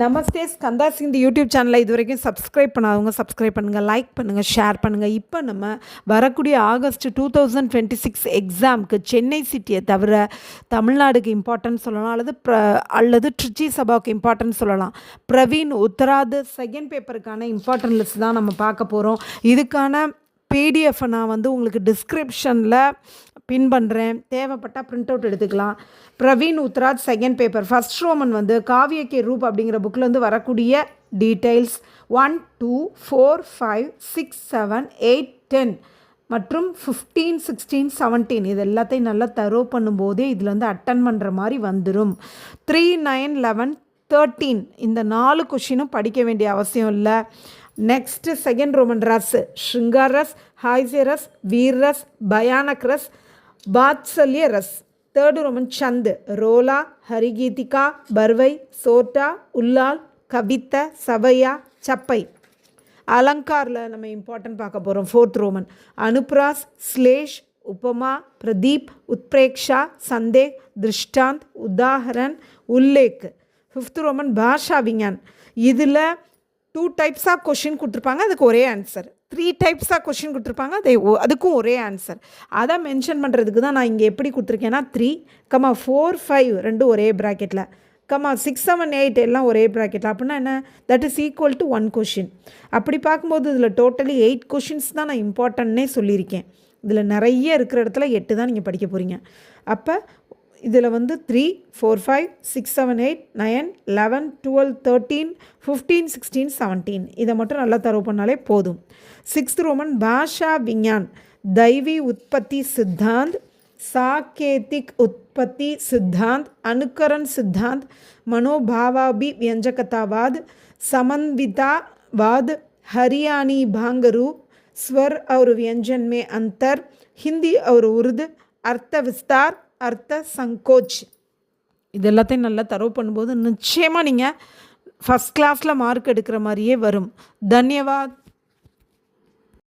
நமஸ்தே ஸ்கந்தா சிந்தி யூடியூப் சேனலை இது வரைக்கும் சப்ஸ்கிரைப் பண்ணாதவங்க சப்ஸ்கிரைப் பண்ணுங்கள், லைக் பண்ணுங்கள், ஷேர் பண்ணுங்கள். இப்போ நம்ம வரக்கூடிய ஆகஸ்ட் 2026 எக்ஸாமுக்கு சென்னை சிட்டியை தவிர தமிழ்நாடுக்கு இம்பார்ட்டன்ட் சொல்லலாம், அல்லது ட்ரிச்சி சபாவுக்கு இம்பார்ட்டன்ட் சொல்லலாம். பிரவீன் உத்தராது செகண்ட் பேப்பருக்கான இம்பார்ட்டன்ட் லிஸ்ட் தான் நம்ம பார்க்க போகிறோம். இதுக்கான பிடிஎஃப்பை நான் உங்களுக்கு டிஸ்கிரிப்ஷனில் பின் பண்ணுறேன், தேவைப்பட்டால் பிரிண்ட் அவுட் எடுத்துக்கலாம். பிரவீன் உத்ராஜ் செகண்ட் பேப்பர் ஃபர்ஸ்ட் ரோமன் காவிய கே ரூப் அப்படிங்கிற புக்கில் வரக்கூடிய டீட்டெயில்ஸ் 1, 2, 4, 5, 6, 7, 8, 10 மற்றும் 15, 16, 17 இது எல்லாத்தையும் நல்லா தரோ பண்ணும்போதே இதில் அட்டன் பண்ணுற மாதிரி வந்துடும். 3, 9, 11, 13 இந்த 4 கொஷினும் படிக்க வேண்டிய அவசியம் இல்லை. நெக்ஸ்ட்டு செகண்ட் ரோமன் ரஸ், ஸ்ருங்கார் ரஸ், ஹாய்ஸே ரஸ், வீர் ரஸ், பயானக் ரஸ், வாத்சல்ய ரஸ். தேர்டு ரோமன் சந்த், ரோலா, ஹரிகீதிகா, பர்வை, சோட்டா, உல்லால், கவித்த, சபையா, சப்பை. அலங்காரில் நம்ம இம்பார்ட்டன்ட் பார்க்க போகிறோம். ஃபோர்த் ரோமன் அனுப்ராஸ், ஸ்லேஷ், உபமா, பிரதீப், உத்பிரேக்ஷா, சந்தேக், திருஷ்டாந்த், உதாஹரன், உல்லேக். ஃபிஃப்த் ரோமன் பாஷா விஞ்ஞான். இதில் 2 டைப்ஸ் ஆஃப் கொஷின் கொடுத்துருப்பாங்க, அதுக்கு ஒரே ஆன்சர். 3 டைப்ஸ் ஆஃப் கொஷின் கொடுத்துருப்பாங்க, அதுக்கும் ஒரே ஆன்சர். அதை மென்ஷன் பண்ணுறதுக்கு தான் நான் இங்கே எப்படி கொடுத்துருக்கேன்னா 3, 4, 5 ரெண்டும் ஒரே ப்ராக்கெட்டில், 6, 7, 8 எல்லாம் ஒரே ப்ராக்கெட்டில். அப்படின்னா என்ன, that is equal to 1 question. அப்படி பார்க்கும்போது இதில் டோட்டலி 8 கொஷின்ஸ் தான் நான் இம்பார்ட்டன்னே சொல்லியிருக்கேன். இதில் நிறைய இருக்கிற இடத்துல 8 தான் நீங்கள் படிக்க போகிறீங்க. அப்போ இதில் 3, 4, 5, 6, 7, 8, 9, 11, 12, 13, 15, 16, 17 இதை மட்டும் நல்லா தரவு பண்ணாலே போதும். சிக்ஸ்த் ரோமன் பாஷா விஞ்ஞான், தைவி உற்பத்தி சித்தாந்த், சாகேதிக் உற்பத்தி சித்தாந்த், அனுக்கரன் சித்தாந்த், மனோபாவாபி व्यंजकतावाद, समन्वितावाद, हरियाणी भांगरू, स्वर और व्यंजन में अंतर, हिंदी और उर्दू, अर्थ विस्तार, அர்த்த சங்கோச். இது எல்லாத்தையும் நல்லா தரவு பண்ணும்போது நிச்சயமாக நீங்கள் ஃபஸ்ட் கிளாஸில் மார்க் எடுக்கிற மாதிரியே வரும். தன்யவாத்.